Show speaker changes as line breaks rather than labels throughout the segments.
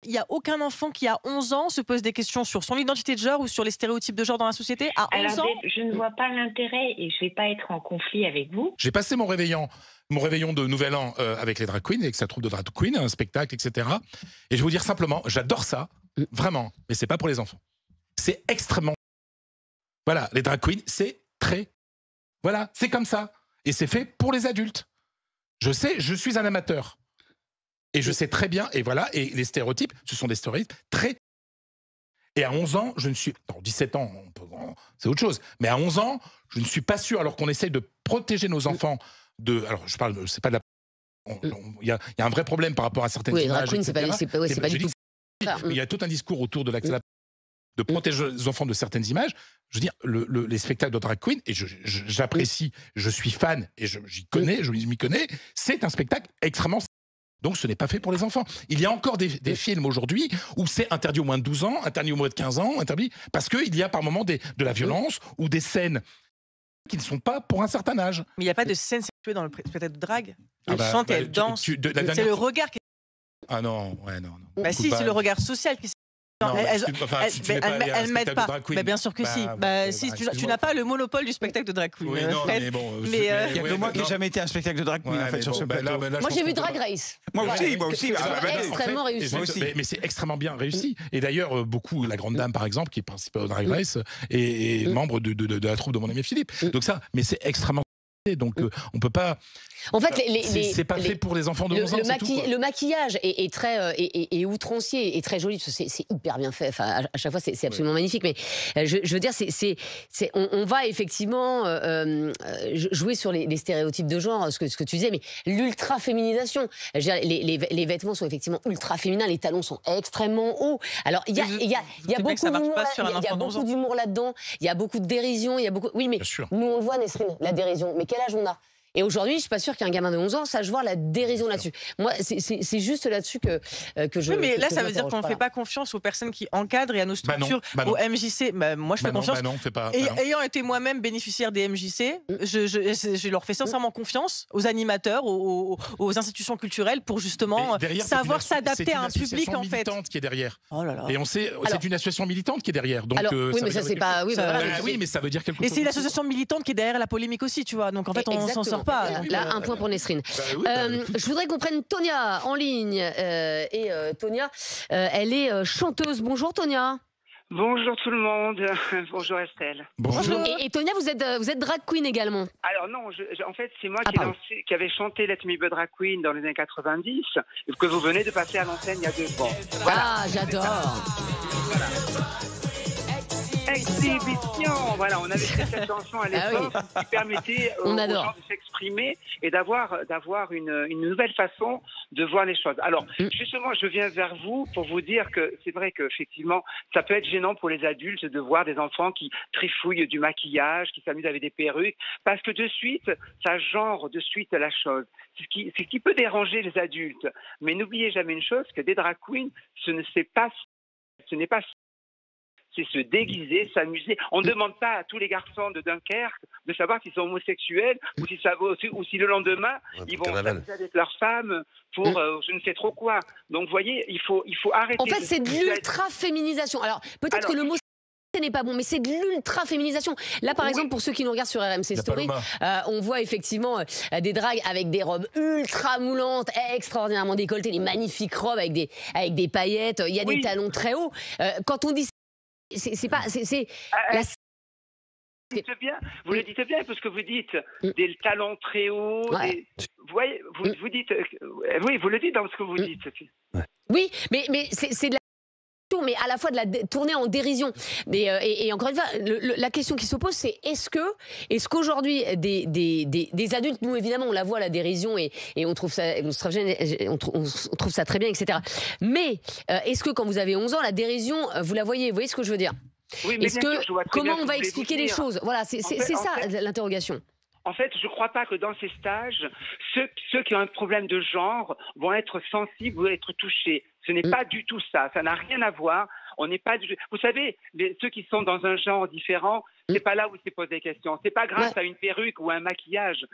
Il n'y a aucun enfant qui, à 11 ans, se pose des questions sur son identité de genre ou sur les stéréotypes de genre dans la société. À 11
Alors,
ans,
je ne vois pas l'intérêt et je ne vais pas être en conflit avec vous.
J'ai passé mon réveillon de Nouvel An avec les drag queens, avec sa troupe de drag queens, un spectacle, etc. Et je vais vous dire simplement, j'adore ça, vraiment, mais c'est pas pour les enfants. C'est extrêmement... Voilà, les drag queens, c'est très... Voilà, c'est comme ça. Et c'est fait pour les adultes. Je sais, je suis un amateur. Et je sais très bien, et voilà, et les stéréotypes, ce sont des stéréotypes très... Et à 11 ans, je ne suis... Non, 17 ans, c'est autre chose. Mais à 11 ans, je ne suis pas sûr, alors qu'on essaye de protéger nos enfants de... Alors, je parle, c'est pas de la... Il y a un vrai problème par rapport à certaines images,
Drag queen, c'est pas du tout...
Il y a tout un discours autour de de protéger les enfants de certaines images. Je veux dire, les spectacles de drag queen, et j'apprécie, je suis fan, et je m'y connais, c'est un spectacle extrêmement... Donc ce n'est pas fait pour les enfants. Il y a encore des films aujourd'hui où c'est interdit au moins de 12 ans, interdit au moins de 15 ans, interdit parce qu'il y a par moments de la violence ou des scènes qui ne sont pas pour un certain âge.
mais il n'y a pas de scène sexuelle dans le spectacle de drague.
Ah
Elle chante et elle danse. C'est le regard qui...
Ah non, ouais, non.
Bah si, c'est le regard social qui...
Non,
elle m'aide pas. Bah, bien sûr que si. Si tu n'as pas le monopole du spectacle de drag queen.
Oui, non, mais bon,
il y a que moi qui n'ai jamais été à un spectacle de drag queen, en fait, sur ce plateau.
Moi, j'ai vu Drag Race.
Moi aussi.
Extrêmement réussi.
Mais c'est extrêmement bien réussi. Et d'ailleurs, beaucoup, la grande dame, par exemple, qui participe au Drag Race, est membre de la troupe de mon ami Philippe. Donc ça, mais c'est extrêmement... Donc on peut pas...
En fait,
c'est pas fait pour les enfants de 11 ans,
le maquillage est très outrancier et très joli, parce que c'est hyper bien fait. Enfin, à chaque fois, c'est absolument magnifique. Mais je veux dire, on va effectivement jouer sur les stéréotypes de genre, ce que tu disais, mais l'ultra-féminisation. Les vêtements sont effectivement ultra-féminins, les talons sont extrêmement hauts. Alors, il y a beaucoup d'humour là-dedans, il y a beaucoup de dérision, il y a beaucoup... Oui, mais nous, on le voit, Nesrine, la dérision. Mais quel âge on a ? Et aujourd'hui, je suis pas sûre qu'un gamin de 11 ans sache voir la dérision là-dessus. Moi, c'est juste là-dessus que je...
Oui, mais là, ça veut dire qu'on ne fait pas confiance aux personnes qui encadrent et à nos structures, aux MJC. Moi, je fais confiance. Ayant été moi-même bénéficiaire des MJC, je leur fais sincèrement confiance, aux animateurs, aux institutions culturelles, pour justement savoir s'adapter à un public, en fait.
C'est une association militante qui est derrière.
Oh là là.
Et on sait, c'est une association militante qui est derrière. Donc,
oui, mais ça, c'est pas...
Oui, mais ça veut dire quelque chose.
Et c'est une association militante qui est derrière la polémique aussi, tu vois. Donc, en fait, on s'en sort pas.
Là, un point pour Nesrine. Je voudrais qu'on prenne Tonia en ligne. Tonia, elle est chanteuse. Bonjour Tonia.
Bonjour tout le monde. Bonjour Estelle.
Bonjour. Et Tonia, vous êtes drag queen également.
Alors non, en fait, c'est moi qui avait chanté Let Me Be Drag Queen dans les années 90, que vous venez de passer à l'antenne il y a 2 ans.
Voilà. Ah, j'adore.
Exhibition. Voilà, on avait fait cette chanson à l'époque qui permettait aux gens de s'exprimer et d'avoir une nouvelle façon de voir les choses. Alors, justement, je viens vers vous pour vous dire que c'est vrai qu'effectivement, ça peut être gênant pour les adultes de voir des enfants qui trifouillent du maquillage, qui s'amusent avec des perruques, parce que de suite, ça genre de suite la chose. C'est ce qui peut déranger les adultes. Mais n'oubliez jamais une chose, que des drag queens, ce n'est pas c'est se déguiser, s'amuser. On ne demande pas à tous les garçons de Dunkerque de savoir s'ils sont homosexuels ou si le lendemain, ils vont s'amuser avec leur femme pour je ne sais trop quoi. Donc, vous voyez, il faut arrêter.
En fait, c'est de l'ultra-féminisation. Alors, peut-être que le mot n'est pas bon, mais c'est de l'ultra-féminisation. Là, par exemple, pour ceux qui nous regardent sur RMC Story, on voit effectivement des dragues avec des robes ultra moulantes, extraordinairement décolletées, des magnifiques robes avec des paillettes. Il y a des talons très hauts. Quand on dit
vous le dites bien parce que vous dites des talons très hauts. Vous voyez, vous dites, oui, vous le dites dans ce que vous dites.
Oui, mais c'est de la... mais à la fois de la tourner en dérision. Et encore une fois, la question qui se pose, c'est est-ce qu'aujourd'hui des adultes, nous évidemment on la voit la dérision et on trouve ça on trouve ça très bien, etc. Mais est-ce que quand vous avez 11 ans, la dérision, vous la voyez? Vous voyez ce que je veux dire?
Oui, mais
comment on va expliquer les choses? Voilà, c'est ça l'interrogation.
En fait, je ne crois pas que dans ces stages, ceux qui ont un problème de genre vont être sensibles ou être touchés. Ce n'est pas du tout ça. Ça n'a rien à voir. On n'est pas vous savez, ceux qui sont dans un genre différent, c'est pas là où ils se posent des questions. C'est pas grâce à une perruque ou un maquillage.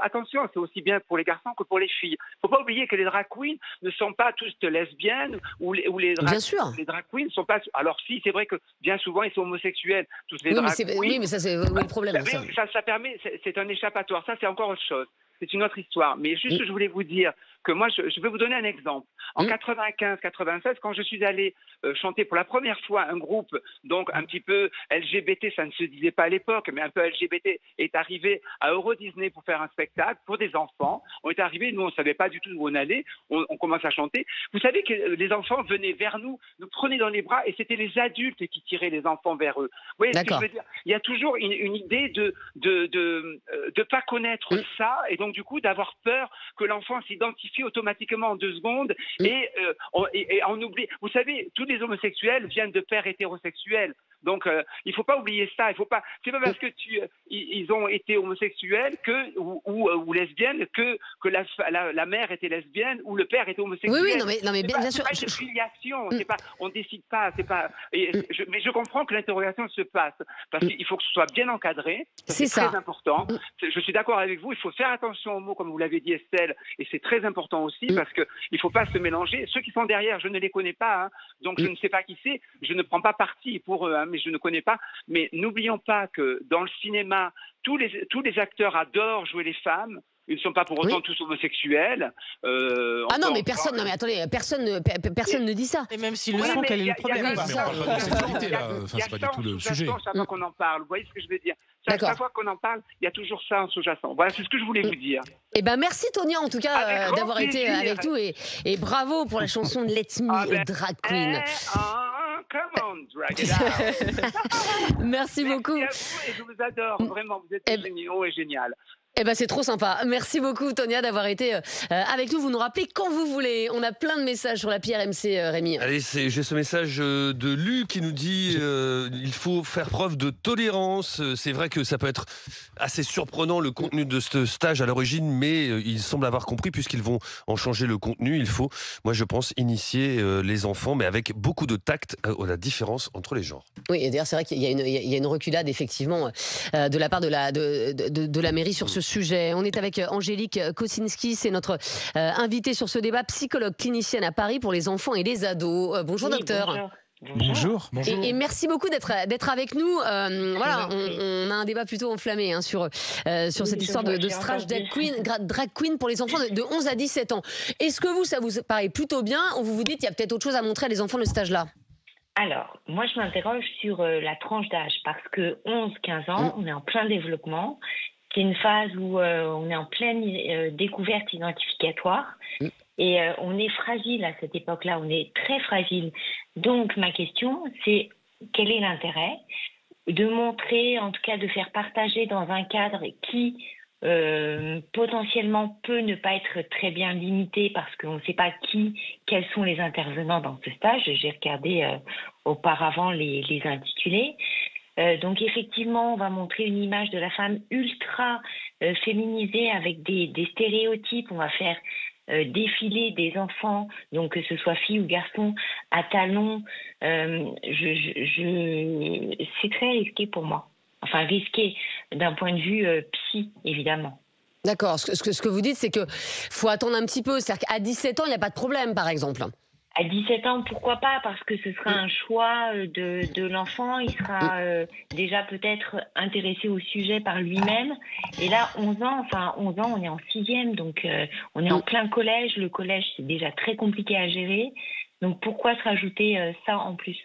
Attention, c'est aussi bien pour les garçons que pour les filles. Faut pas oublier que les drag queens ne sont pas tous lesbiennes ou les drag queens ne sont pas. Alors si, c'est vrai que bien souvent ils sont homosexuels. Tous les drag queens.
Oui, mais ça c'est le problème.
Ça permet, c'est un échappatoire. Ça c'est encore autre chose. C'est une autre histoire. Mais juste, je voulais vous dire que moi, je vais vous donner un exemple. En 95-96, quand je suis allé chanter pour la première fois un groupe, donc un petit peu LGBT, ça ne se disait pas à l'époque, mais un peu LGBT, est arrivé à Euro Disney pour faire un spectacle pour des enfants. On est arrivés, nous, on ne savait pas du tout où on allait. On commence à chanter. Vous savez que les enfants venaient vers nous, nous prenaient dans les bras, et c'était les adultes qui tiraient les enfants vers eux. Vous voyez ce que je veux dire ? Il y a toujours une idée de pas connaître ça, et donc du coup d'avoir peur que l'enfant s'identifie automatiquement en 2 secondes et on oublie. Vous savez, tous les homosexuels viennent de pères hétérosexuels. Donc, il ne faut pas oublier ça. C'est pas parce que ils ont été homosexuels ou lesbiennes que la mère était lesbienne ou le père était homosexuel.
Oui, non mais bien sûr.
C'est pas une filiation. On décide pas. Mais je comprends que l'interrogation se passe parce qu'il faut que ce soit bien encadré. C'est très important. Je suis d'accord avec vous. Il faut faire attention aux mots, comme vous l'avez dit, Estelle, et c'est très important aussi parce que il faut pas se mélanger. Ceux qui sont derrière, je ne les connais pas, hein, donc je ne sais pas qui c'est. Je ne prends pas parti pour eux. Mais je ne connais pas. Mais n'oublions pas que dans le cinéma, tous les acteurs adorent jouer les femmes. Ils ne sont pas pour autant tous homosexuels.
Mais personne ne dit ça.
Et même s'ils le sont, quel est le problème ?
Mais on parle pas d'homosexualité, là. C'est pas du tout le sujet.
Chaque fois qu'on en parle, vous voyez ce que je veux dire ? Chaque fois qu'on en parle, il y a toujours ça en sous-jacent. Voilà, c'est ce que je voulais vous dire.
Eh ben, merci Tonia, en tout cas, d'avoir été avec nous. Et bravo pour la chanson de Let Me Drag Queen.
Come on, drag it out.
Merci beaucoup.
Merci à vous et je vous adore. Vraiment, vous êtes géniaux et génial.
Eh ben, c'est trop sympa. Merci beaucoup, Tonia, d'avoir été avec nous. Vous nous rappelez quand vous voulez. On a plein de messages sur l'appli RMC, Rémi.
Allez, j'ai ce message de Lu qui nous dit il faut faire preuve de tolérance. C'est vrai que ça peut être assez surprenant le contenu de ce stage à l'origine, mais ils semblent avoir compris puisqu'ils vont en changer le contenu. Il faut, moi je pense, initier les enfants, mais avec beaucoup de tact à la différence entre les genres.
Oui, et d'ailleurs c'est vrai qu'il y a une reculade effectivement de la part de la mairie sur ce sujet. On est avec Angélique Kosinski, c'est notre invitée sur ce débat, psychologue clinicienne à Paris pour les enfants et les ados. Bonjour docteur.
Bonjour.
Et merci beaucoup d'être avec nous. Voilà, on a un débat plutôt enflammé sur cette histoire de stage drag queen pour les enfants de 11 à 17 ans. Est-ce que ça vous paraît plutôt bien ou vous vous dites qu'il y a peut-être autre chose à montrer à les enfants de ce stage-là ?
Alors, moi je m'interroge sur la tranche d'âge parce que 11-15 ans, on est en plein développement. C'est une phase où on est en pleine découverte identificatoire et on est fragile à cette époque-là, on est très fragile. Donc ma question, c'est quel est l'intérêt de montrer, en tout cas de faire partager dans un cadre qui potentiellement peut ne pas être très bien limité parce qu'on ne sait pas quels sont les intervenants dans ce stage. J'ai regardé auparavant les intitulés. Donc effectivement, on va montrer une image de la femme ultra féminisée avec des stéréotypes. On va faire défiler des enfants, donc que ce soit filles ou garçons, à talons. C'est très risqué pour moi. Enfin, risqué d'un point de vue psy, évidemment.
D'accord. Ce que vous dites, c'est qu'il faut attendre un petit peu. C'est-à-dire qu'à 17 ans, il n'y a pas de problème, par exemple.
À 17 ans, pourquoi pas ? Parce que ce sera un choix de l'enfant. Il sera déjà peut-être intéressé au sujet par lui-même. Et là, 11 ans, on est en 6e, donc on est en plein collège. Le collège, c'est déjà très compliqué à gérer. Donc pourquoi se rajouter ça en plus ?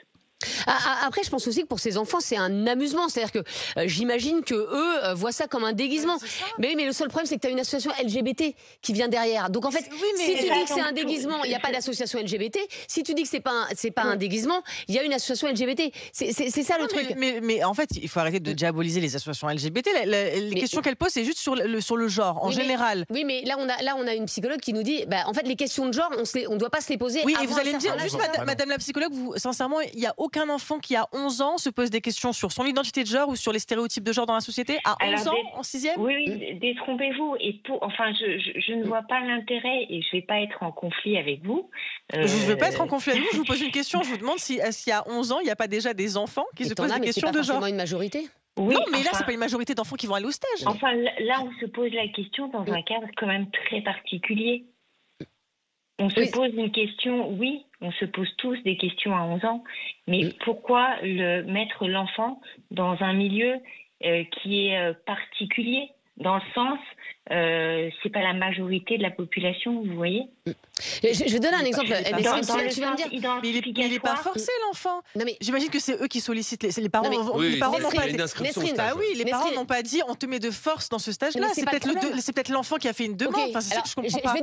Après, je pense aussi que pour ces enfants, c'est un amusement. C'est-à-dire que j'imagine que eux voient ça comme un déguisement. Mais le seul problème, c'est que tu as une association LGBT qui vient derrière. Donc en fait, si tu dis que c'est un déguisement, il n'y a pas d'association LGBT. Si tu dis que c'est pas un déguisement, il y a une association LGBT. C'est ça le truc.
Mais en fait, il faut arrêter de diaboliser les associations LGBT. Les questions qu'elle pose, c'est juste sur le genre en général.
Oui, mais là, on a une psychologue qui nous dit, en fait, les questions de genre, on ne doit pas se les poser.
Oui, et vous allez me dire, juste, madame la psychologue, sincèrement, il n'y a aucun aucun enfant qui a 11 ans se pose des questions sur son identité de genre ou sur les stéréotypes de genre dans la société à 11 ans, en 6e?
Oui, détrompez-vous. Je ne vois pas l'intérêt et je ne vais pas être en conflit avec vous.
Je ne veux pas être en conflit avec vous, je vous pose une question. Je vous demande s'il y a 11 ans, il n'y a pas déjà des enfants qui se posent des questions de genre.
C'est pas forcément une majorité.
Oui, non, mais là, c'est pas une majorité d'enfants qui vont aller au stage.
Enfin, là, on se pose la question dans un cadre quand même très particulier. On se pose une question, oui, on se pose tous des questions à 11 ans, mais pourquoi mettre l'enfant dans un milieu qui est particulier, dans le sens, c'est pas la majorité de la population, vous voyez?
Je vais donner un exemple.
Tu vas me dire, mais il n'est pas forcé, l'enfant. J'imagine que c'est eux qui sollicitent. Les parents n'ont pas dit. Les parents n'ont pas dit on te met de force dans ce stage-là. C'est peut-être l'enfant qui a fait une demande. Enfin, c'est ça que je comprends pas.